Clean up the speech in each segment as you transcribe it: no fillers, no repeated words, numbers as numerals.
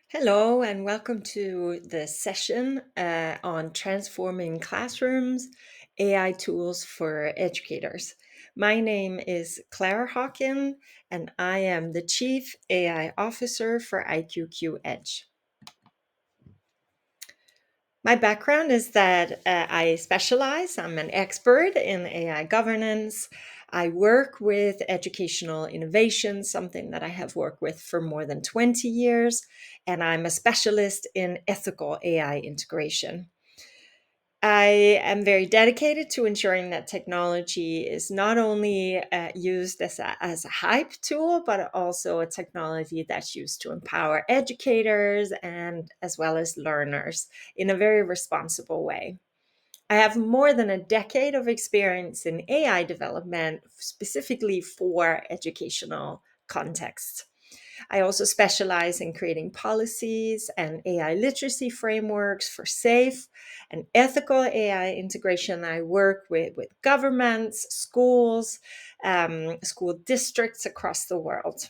Hello, and welcome to the session on transforming classrooms, AI tools for educators. My name is Clara Hawking, and I am the Chief AI Officer for IQQ Edge. My background is that I'm an expert in AI governance. I work with educational innovation, something that I have worked with for more than 20 years, and I'm a specialist in ethical AI integration. I am very dedicated to ensuring that technology is not only used as a hype tool, but also a technology that's used to empower educators and as well as learners in a very responsible way. I have more than a decade of experience in AI development, specifically for educational contexts. I also specialize in creating policies and AI literacy frameworks for safe and ethical AI integration. I work with governments, schools, school districts across the world.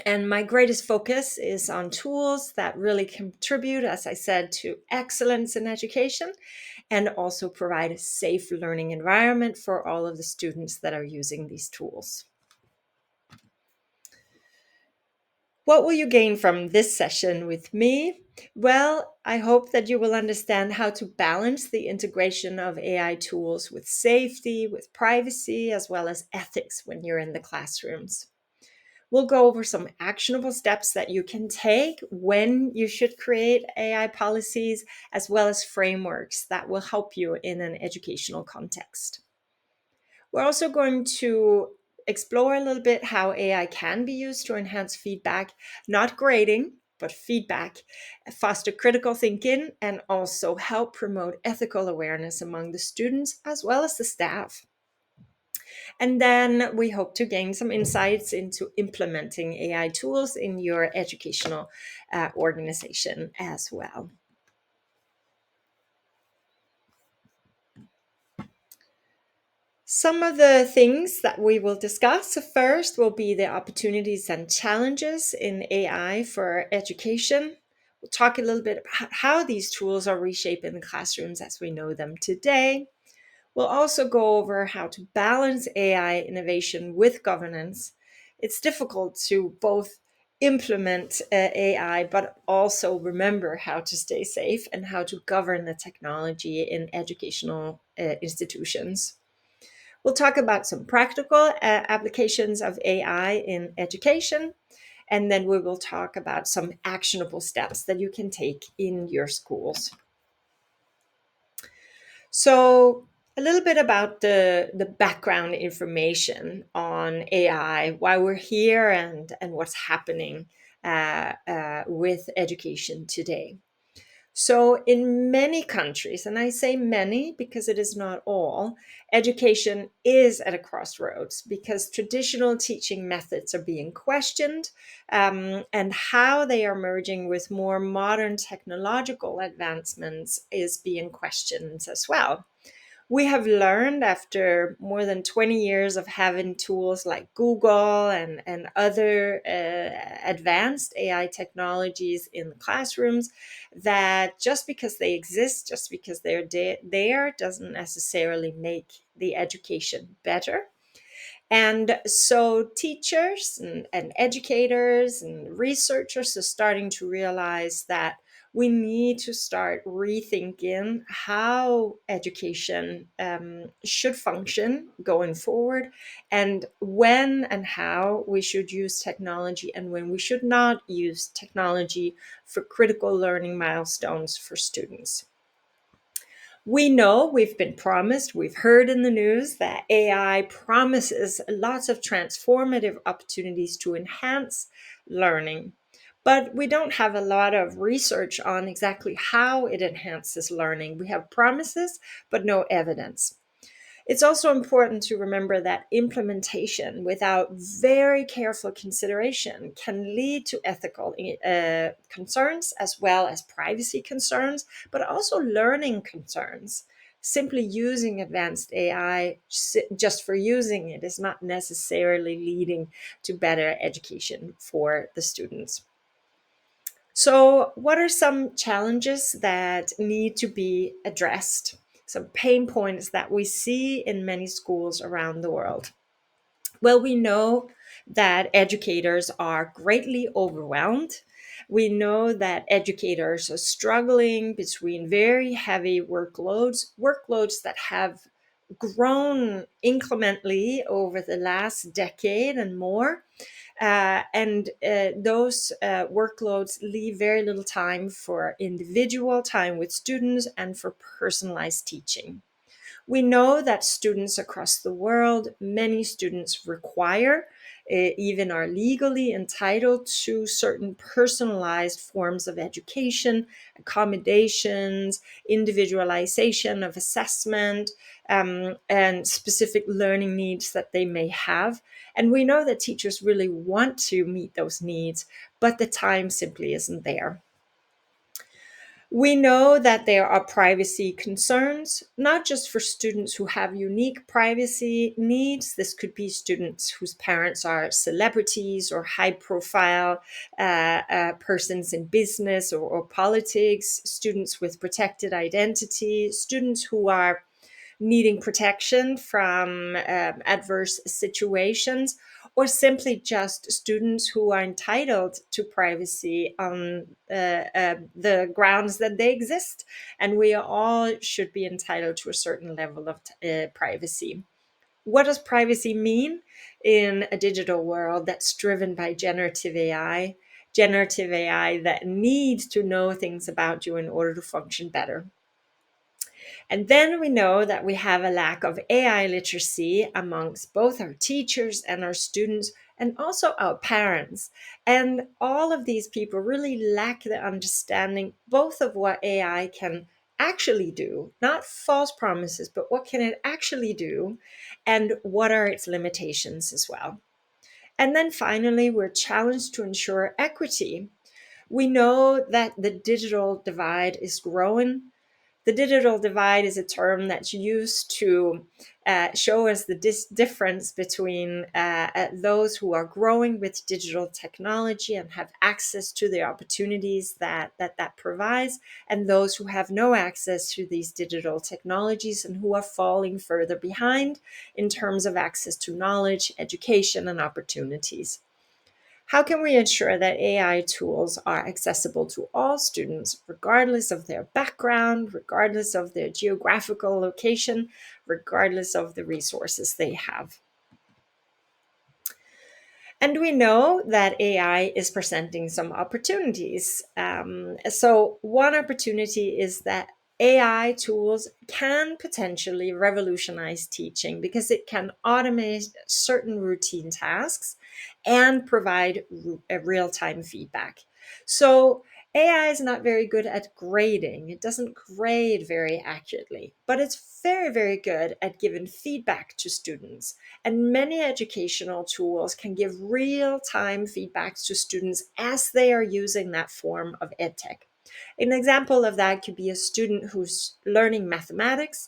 And my greatest focus is on tools that really contribute, as I said, to excellence in education and also provide a safe learning environment for all of the students that are using these tools. What will you gain from this session with me? Well, I hope that you will understand how to balance the integration of AI tools with safety, with privacy, as well as ethics when you're in the classrooms. We'll go over some actionable steps that you can take when you should create AI policies, as well as frameworks that will help you in an educational context. We're also going to explore a little bit how AI can be used to enhance feedback, not grading, but feedback, foster critical thinking, and also help promote ethical awareness among the students as well as the staff. And then we hope to gain some insights into implementing AI tools in your educational organization as well. Some of the things that we will discuss first will be the opportunities and challenges in AI for education. We'll talk a little bit about how these tools are reshaping classrooms as we know them today. We'll also go over how to balance AI innovation with governance. It's difficult to both implement AI, but also remember how to stay safe and how to govern the technology in educational institutions. We'll talk about some practical applications of AI in education, and then we will talk about some actionable steps that you can take in your schools. So, a little bit about the background information on AI, why we're here, and what's happening with education today. So, in many countries, and I say many because it is not all, education is at a crossroads because traditional teaching methods are being questioned, and how they are merging with more modern technological advancements is being questioned as well. We have learned after more than 20 years of having tools like Google and other advanced AI technologies in the classrooms that just because they exist, just because they're there, doesn't necessarily make the education better. And so teachers and educators and researchers are starting to realize that we need to start rethinking how education should function going forward, and when and how we should use technology and when we should not use technology for critical learning milestones for students. We know we've been promised, we've heard in the news that AI promises lots of transformative opportunities to enhance learning, but we don't have a lot of research on exactly how it enhances learning. We have promises, but no evidence. It's also important to remember that implementation without very careful consideration can lead to ethical concerns as well as privacy concerns, but also learning concerns. Simply using advanced AI just for using it is not necessarily leading to better education for the students. So, what are some challenges that need to be addressed? Some pain points that we see in many schools around the world. Well, we know that educators are greatly overwhelmed. We know that educators are struggling between very heavy workloads that have grown incrementally over the last decade and more. And those workloads leave very little time for individual time with students and for personalized teaching. We know that students across the world, many students require, even are legally entitled to certain personalized forms of education, accommodations, individualization of assessment, and specific learning needs that they may have. And we know that teachers really want to meet those needs, but the time simply isn't there. We know that there are privacy concerns, not just for students who have unique privacy needs. This could be students whose parents are celebrities or high profile persons in business or politics, students with protected identity, students who are needing protection from adverse situations, or simply just students who are entitled to privacy on the grounds that they exist. And we all should be entitled to a certain level of privacy. What does privacy mean in a digital world that's driven by generative AI? Generative AI that needs to know things about you in order to function better. And then we know that we have a lack of AI literacy amongst both our teachers and our students, and also our parents. And all of these people really lack the understanding both of what AI can actually do, not false promises, but what can it actually do, and what are its limitations as well. And then finally, we're challenged to ensure equity. We know that the digital divide is growing. The digital divide is a term that's used to show us the difference between those who are growing with digital technology and have access to the opportunities that provides, and those who have no access to these digital technologies and who are falling further behind in terms of access to knowledge, education, and opportunities. How can we ensure that AI tools are accessible to all students, regardless of their background, regardless of their geographical location, regardless of the resources they have? And we know that AI is presenting some opportunities. So, one opportunity is that AI tools can potentially revolutionize teaching because it can automate certain routine tasks and provide real time feedback. So, AI is not very good at grading. It doesn't grade very accurately, but it's very, very good at giving feedback to students. And many educational tools can give real time feedbacks to students as they are using that form of edtech. An example of that could be a student who's learning mathematics.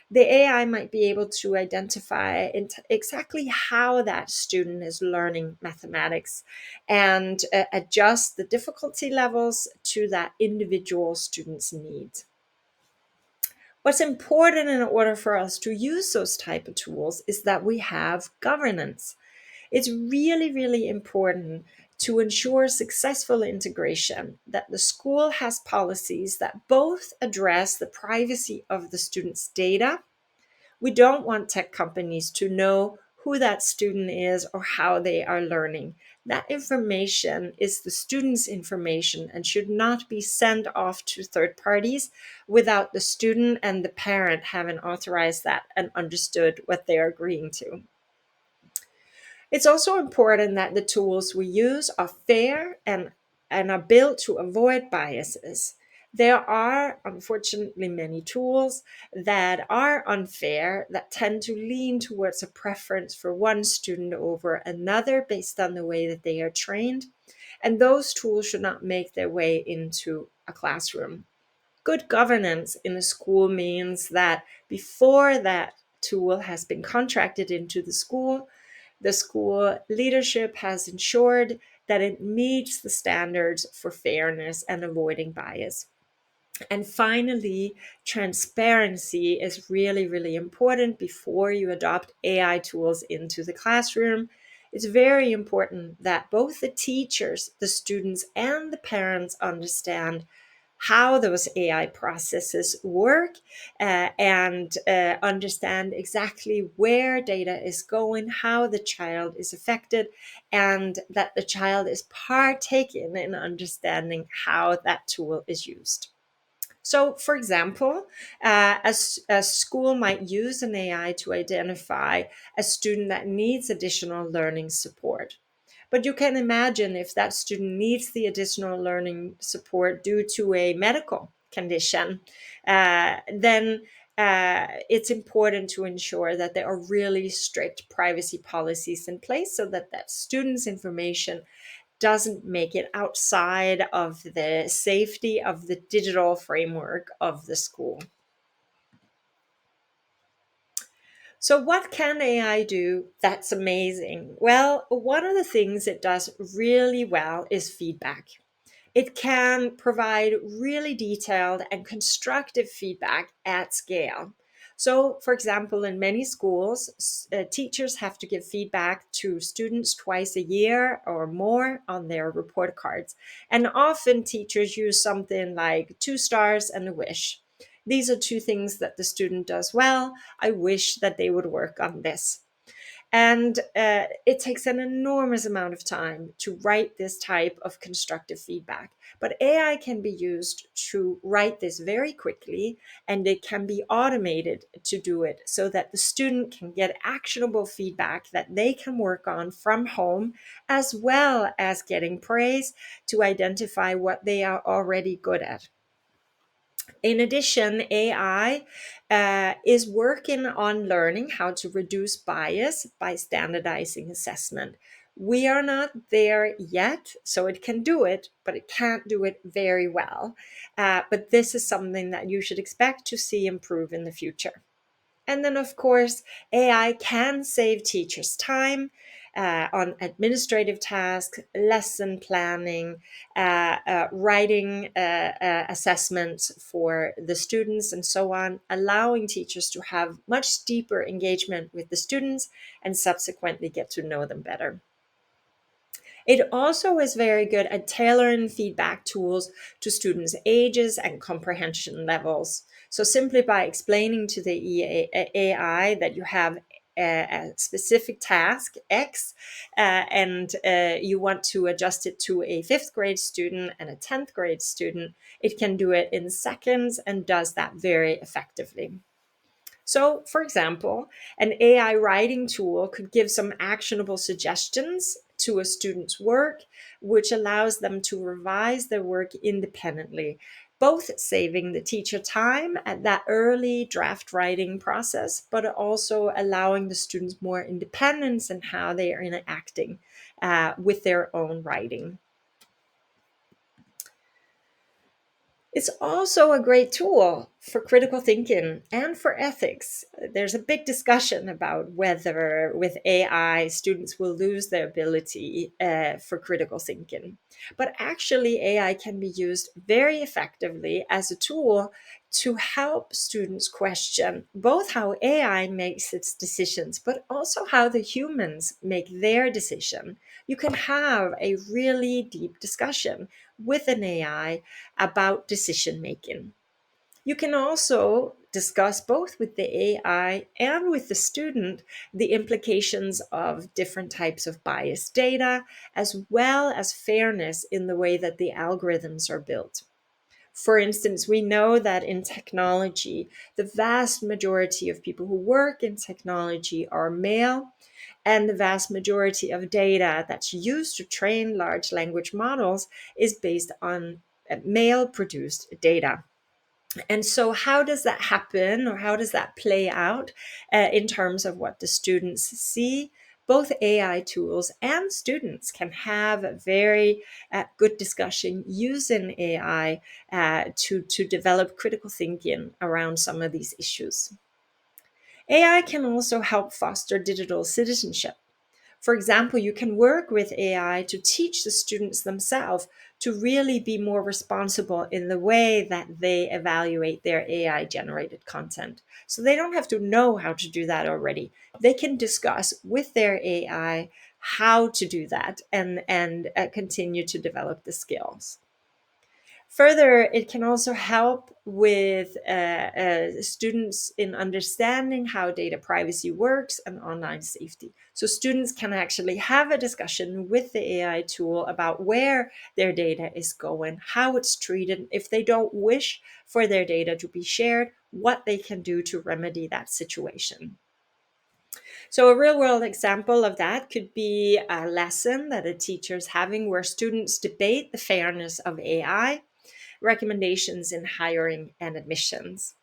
The AI might be able to identify exactly how that student is learning mathematics and adjust the difficulty levels to that individual student's needs. What's important in order for us to use those type of tools is that we have governance. It's really, really important to ensure successful integration, that the school has policies that both address the privacy of the student's data. We don't want tech companies to know who that student is or how they are learning. That information is the student's information and should not be sent off to third parties without the student and the parent having authorized that and understood what they're agreeing to. It's also important that the tools we use are fair and are built to avoid biases. There are unfortunately many tools that are unfair, that tend to lean towards a preference for one student over another based on the way that they are trained. And those tools should not make their way into a classroom. Good governance in a school means that before that tool has been contracted into the school leadership has ensured that it meets the standards for fairness and avoiding bias. And finally, transparency is really, really important before you adopt AI tools into the classroom. It's very important that both the teachers, the students, and the parents understand how those AI processes work, and understand exactly where data is going, how the child is affected, and that the child is partaking in understanding how that tool is used. So, for example, a school might use an AI to identify a student that needs additional learning support. But you can imagine if that student needs the additional learning support due to a medical condition, then it's important to ensure that there are really strict privacy policies in place so that that student's information doesn't make it outside of the safety of the digital framework of the school. So, what can AI do that's amazing? Well, one of the things it does really well is feedback. It can provide really detailed and constructive feedback at scale. So, for example, in many schools, teachers have to give feedback to students twice a year or more on their report cards. And often teachers use something like 2 stars and a wish. These are two things that the student does well. I wish that they would work on this. And it takes an enormous amount of time to write this type of constructive feedback. But AI can be used to write this very quickly, and it can be automated to do it so that the student can get actionable feedback that they can work on from home, as well as getting praise to identify what they are already good at. In addition, AI is working on learning how to reduce bias by standardizing assessment. We are not there yet, so it can do it, but it can't do it very well. But this is something that you should expect to see improve in the future. And then, of course, AI can save teachers time on administrative tasks, lesson planning, writing assessments for the students, and so on, allowing teachers to have much deeper engagement with the students and subsequently get to know them better. It also is very good at tailoring feedback tools to students' ages and comprehension levels. So, simply by explaining to the AI that you have a specific task X, and you want to adjust it to a fifth grade student and a 10th grade student, it can do it in seconds and does that very effectively. So, for example, an AI writing tool could give some actionable suggestions to a student's work, which allows them to revise their work independently, both saving the teacher time at that early draft writing process, but also allowing the students more independence in how they are interacting with their own writing. It's also a great tool for critical thinking and for ethics. There's a big discussion about whether with AI students will lose their ability for critical thinking. But actually, AI can be used very effectively as a tool to help students question both how AI makes its decisions, but also how the humans make their decision. You can have a really deep discussion with an AI about decision making. You can also discuss both with the AI and with the student the implications of different types of biased data, as well as fairness in the way that the algorithms are built. For instance, we know that in technology, the vast majority of people who work in technology are male, and the vast majority of data that's used to train large language models is based on male produced data. And so, how does that happen, or how does that play out in terms of what the students see? Both AI tools and students can have a very good discussion using AI to develop critical thinking around some of these issues. AI can also help foster digital citizenship. For example, you can work with AI to teach the students themselves to really be more responsible in the way that they evaluate their AI generated content. So they don't have to know how to do that already. They can discuss with their AI how to do that and continue to develop the skills. Further, it can also help with students in understanding how data privacy works and online safety. So students can actually have a discussion with the AI tool about where their data is going, how it's treated, if they don't wish for their data to be shared, what they can do to remedy that situation. So a real world example of that could be a lesson that a teacher is having where students debate the fairness of AI recommendations in hiring and admissions.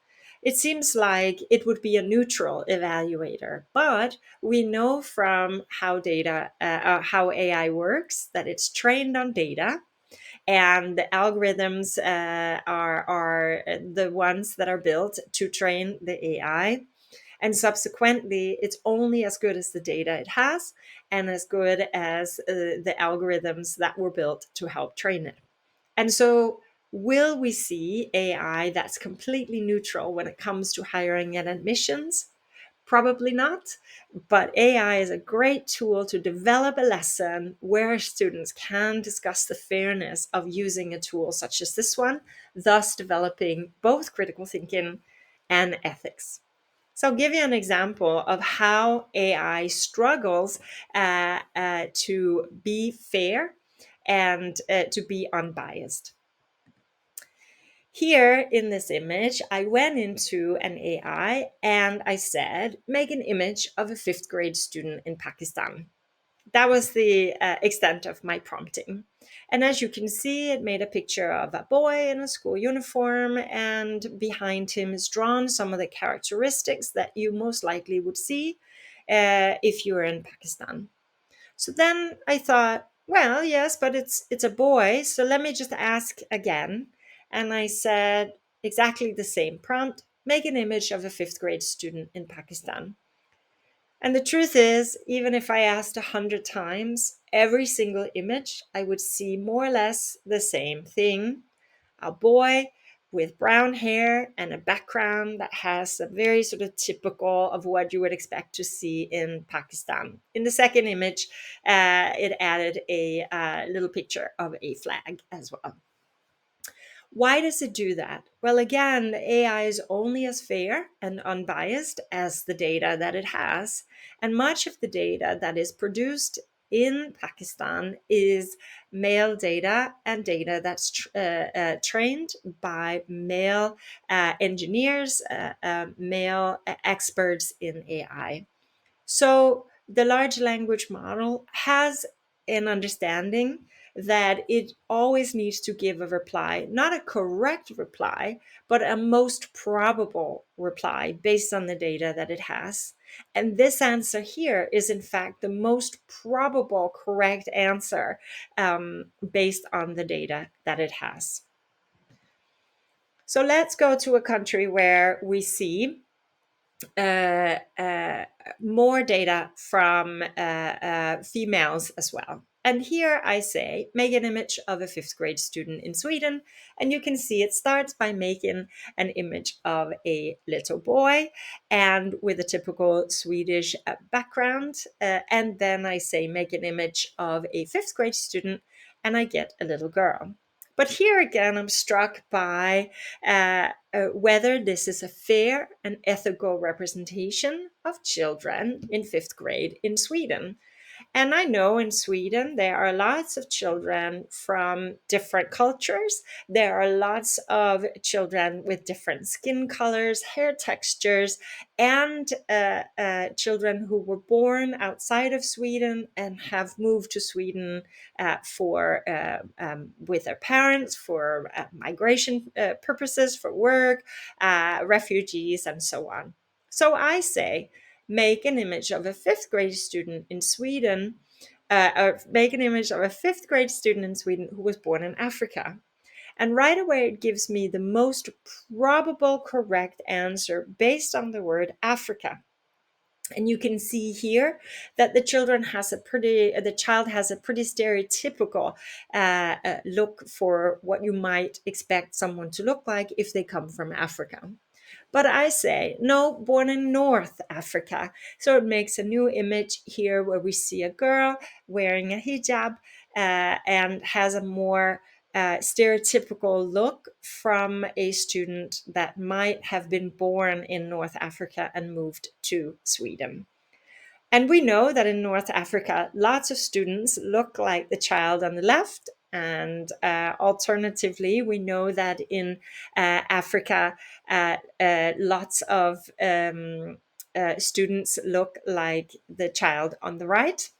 It seems like it would be a neutral evaluator, but we know from how AI works that it's trained on data, and the algorithms are the ones that are built to train the AI. And subsequently, it's only as good as the data it has and as good as the algorithms that were built to help train it. And so, will we see AI that's completely neutral when it comes to hiring and admissions? Probably not, but AI is a great tool to develop a lesson where students can discuss the fairness of using a tool such as this one, thus developing both critical thinking and ethics. So I'll give you an example of how AI struggles to be fair and to be unbiased. Here in this image, I went into an AI and I said, make an image of a fifth grade student in Pakistan. That was the extent of my prompting. And as you can see, it made a picture of a boy in a school uniform, and behind him is drawn some of the characteristics that you most likely would see if you were in Pakistan. So then I thought, well, yes, but it's a boy, so let me just ask again. And I said exactly the same prompt, make an image of a fifth grade student in Pakistan. And the truth is, even if I asked 100 times, every single image, I would see more or less the same thing. A boy with brown hair and a background that has a very sort of typical of what you would expect to see in Pakistan. In the second image, it added a little picture of a flag as well. Why does it do that? Well, again, the AI is only as fair and unbiased as the data that it has. And much of the data that is produced in Pakistan is male data and data that's trained by male engineers, male experts in AI. So the large language model has an understanding that it always needs to give a reply, not a correct reply, but a most probable reply based on the data that it has. And this answer here is, in fact, the most probable correct answer based on the data that it has. So let's go to a country where we see uh, uh, more data from females as well. And here I say, make an image of a fifth grade student in Sweden. And you can see it starts by making an image of a little boy and with a typical Swedish background. And then I say, make an image of a fifth grade student, and I get a little girl. But here again, I'm struck by whether this is a fair and ethical representation of children in fifth grade in Sweden. And I know in Sweden there are lots of children from different cultures. There are lots of children with different skin colors, hair textures, and children who were born outside of Sweden and have moved to Sweden with their parents for migration purposes, for work, refugees, and so on. So I say, make an image of a fifth grade student in Sweden, or make an image of a fifth grade student in Sweden who was born in Africa. And right away, it gives me the most probable correct answer based on the word Africa. And you can see here that the child has a pretty stereotypical look for what you might expect someone to look like if they come from Africa. But I say, no, born in North Africa. So it makes a new image here where we see a girl wearing a hijab and has a more stereotypical look from a student that might have been born in North Africa and moved to Sweden. And we know that in North Africa, lots of students look like the child on the left. And alternatively, we know that in Africa, lots of students look like the child on the right.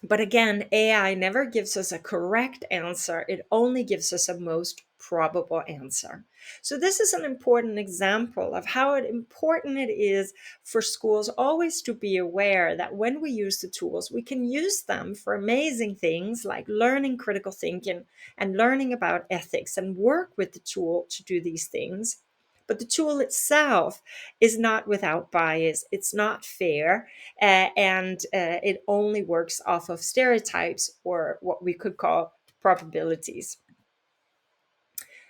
But again, AI never gives us a correct answer. It only gives us a most probable answer. So this is an important example of how important it is for schools always to be aware that when we use the tools, we can use them for amazing things like learning critical thinking and learning about ethics and work with the tool to do these things. But the tool itself is not without bias. It's not fair, and it only works off of stereotypes or what we could call probabilities.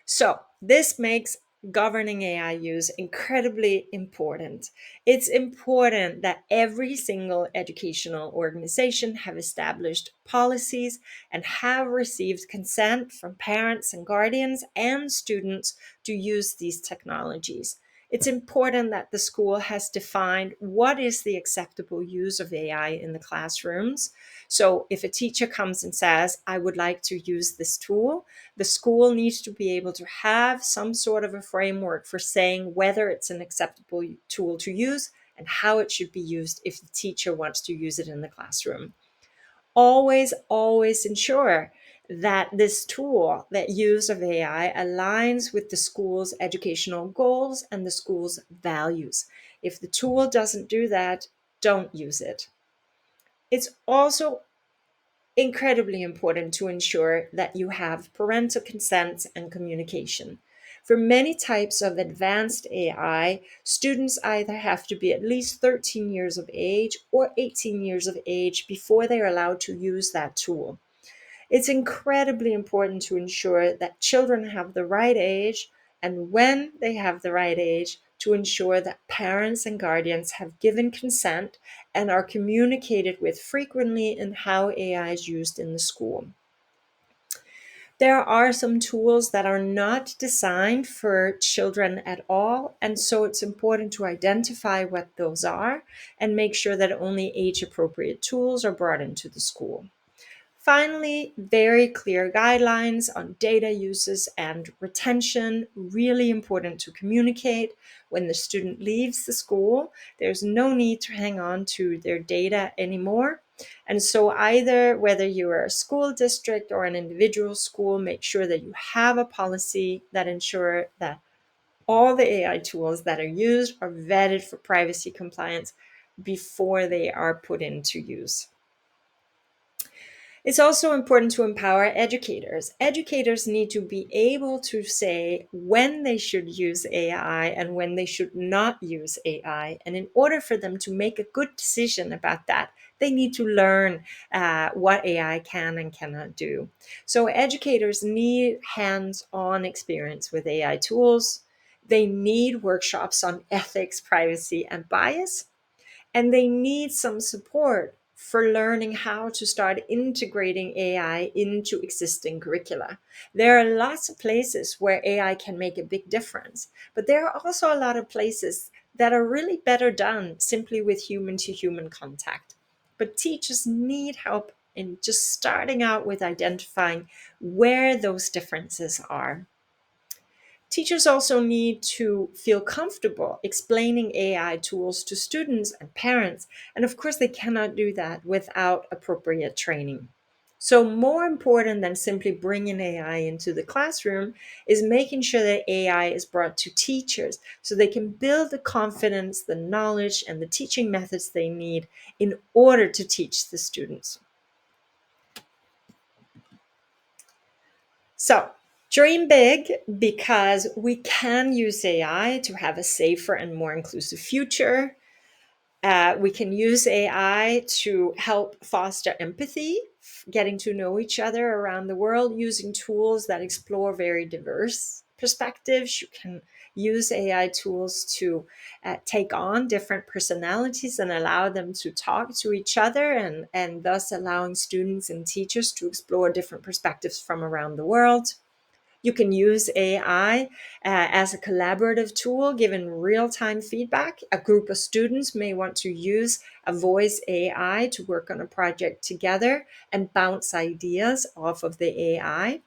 So this makes governing AI use incredibly important. It's important that every single educational organization have established policies and have received consent from parents and guardians and students to use these technologies. It's important that the school has defined what is the acceptable use of AI in the classrooms. So if a teacher comes and says, I would like to use this tool, the school needs to be able to have some sort of a framework for saying whether it's an acceptable tool to use and how it should be used if the teacher wants to use it in the classroom. Always ensure that this tool, that use of AI, aligns with the school's educational goals and the school's values. If the tool doesn't do that, don't use it. It's also incredibly important to ensure that you have parental consent and communication. For many types of advanced AI, students either have to be at least 13 years of age or 18 years of age before they are allowed to use that tool. It's incredibly important to ensure that children have the right age, and when they have the right age, to ensure that parents and guardians have given consent and are communicated with frequently in how AI is used in the school. There are some tools that are not designed for children at all, and so it's important to identify what those are and make sure that only age-appropriate tools are brought into the school. Finally, very clear guidelines on data uses and retention, really important to communicate. When the student leaves the school, there's no need to hang on to their data anymore. And so either whether you are a school district or an individual school, make sure that you have a policy that ensure that all the AI tools that are used are vetted for privacy compliance before they are put into use. It's also important to empower educators. Educators need to be able to say when they should use AI and when they should not use AI. And in order for them to make a good decision about that, they need to learn what AI can and cannot do. So educators need hands-on experience with AI tools. They need workshops on ethics, privacy, and bias. And they need some support for learning how to start integrating AI into existing curricula. There are lots of places where AI can make a big difference, but there are also a lot of places that are really better done simply with human to human contact. But teachers need help in just starting out with identifying where those differences are. Teachers also need to feel comfortable explaining AI tools to students and parents. And of course, they cannot do that without appropriate training. So more important than simply bringing AI into the classroom is making sure that AI is brought to teachers so they can build the confidence, the knowledge, and the teaching methods they need in order to teach the students. So dream big, because we can use AI to have a safer and more inclusive future. We can use AI to help foster empathy, getting to know each other around the world using tools that explore very diverse perspectives. You can use AI tools to take on different personalities and allow them to talk to each other, and thus allowing students and teachers to explore different perspectives from around the world. You can use AI as a collaborative tool, giving real-time feedback. A group of students may want to use a voice AI to work on a project together and bounce ideas off of the AI.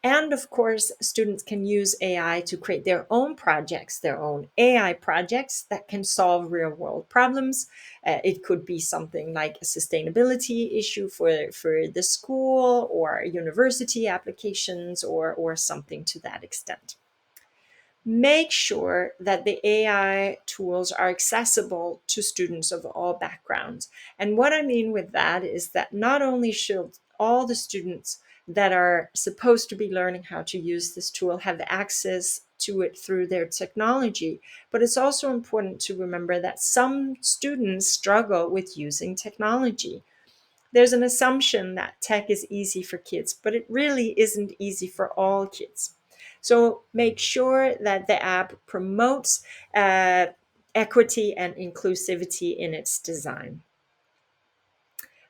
And of course, students can use AI to create their own projects, their own AI projects that can solve real world problems. It could be something like a sustainability issue for the school or university applications or something to that extent. Make sure that the AI tools are accessible to students of all backgrounds. And what I mean with that is that not only should all the students that are supposed to be learning how to use this tool have access to it through their technology, but it's also important to remember that some students struggle with using technology. There's an assumption that tech is easy for kids, but it really isn't easy for all kids. So make sure that the app promotes equity and inclusivity in its design.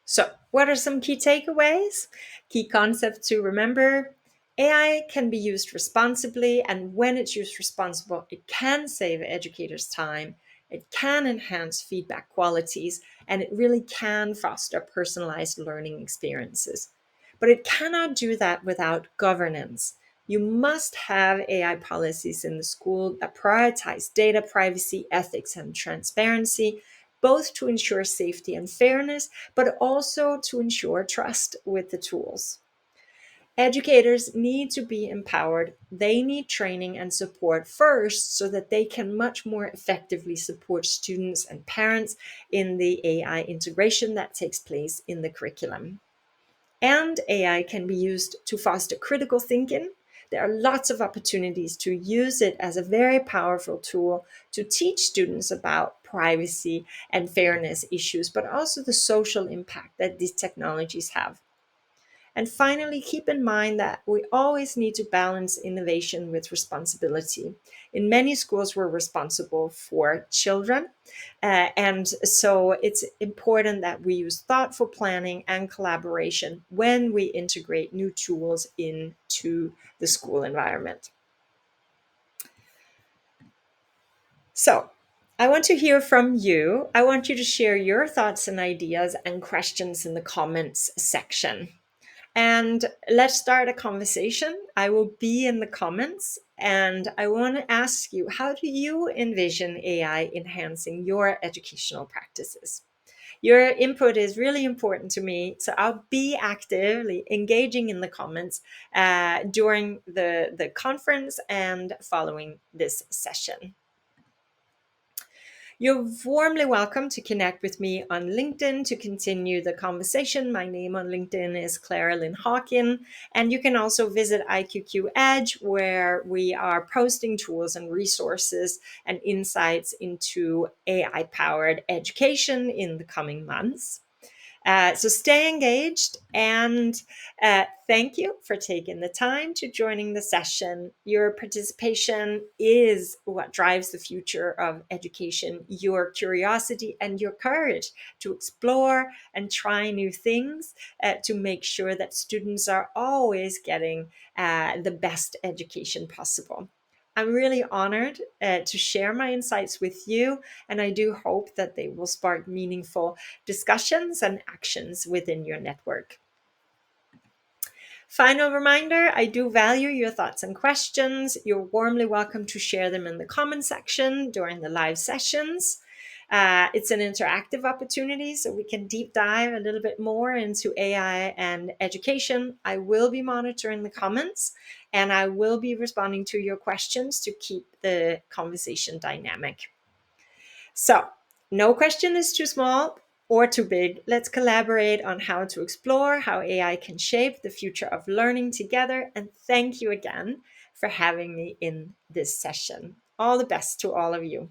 So, what are some key takeaways? Key concepts to remember. AI can be used responsibly, and when it's used responsible, it can save educators time, it can enhance feedback qualities, and it really can foster personalized learning experiences. But it cannot do that without governance. You must have AI policies in the school that prioritize data privacy, ethics, and transparency, both to ensure safety and fairness, but also to ensure trust with the tools. Educators need to be empowered. They need training and support first so that they can much more effectively support students and parents in the AI integration that takes place in the curriculum. And AI can be used to foster critical thinking. There are lots of opportunities to use it as a very powerful tool to teach students about privacy and fairness issues, but also the social impact that these technologies have. And finally, keep in mind that we always need to balance innovation with responsibility. In many schools, we're responsible for children. And so it's important that we use thoughtful planning and collaboration when we integrate new tools into the school environment. So, I want to hear from you. I want you to share your thoughts and ideas and questions in the comments section. And let's start a conversation. I will be in the comments and I want to ask you, how do you envision AI enhancing your educational practices? Your input is really important to me, so I'll be actively engaging in the comments during the conference and following this session. You're warmly welcome to connect with me on LinkedIn to continue the conversation. My name on LinkedIn is Clara Hawking, and you can also visit IQQ Edge, where we are posting tools and resources and insights into AI-powered education in the coming months. So stay engaged, and thank you for taking the time to joining the session. Your participation is what drives the future of education. Your curiosity and your courage to explore and try new things to make sure that students are always getting the best education possible. I'm really honored to share my insights with you, and I do hope that they will spark meaningful discussions and actions within your network. Final reminder, I do value your thoughts and questions. You're warmly welcome to share them in the comment section during the live sessions. It's an interactive opportunity, so we can deep dive a little bit more into AI and education. I will be monitoring the comments, and I will be responding to your questions to keep the conversation dynamic. So, no question is too small or too big. Let's collaborate on how to explore how AI can shape the future of learning together. And thank you again for having me in this session. All the best to all of you.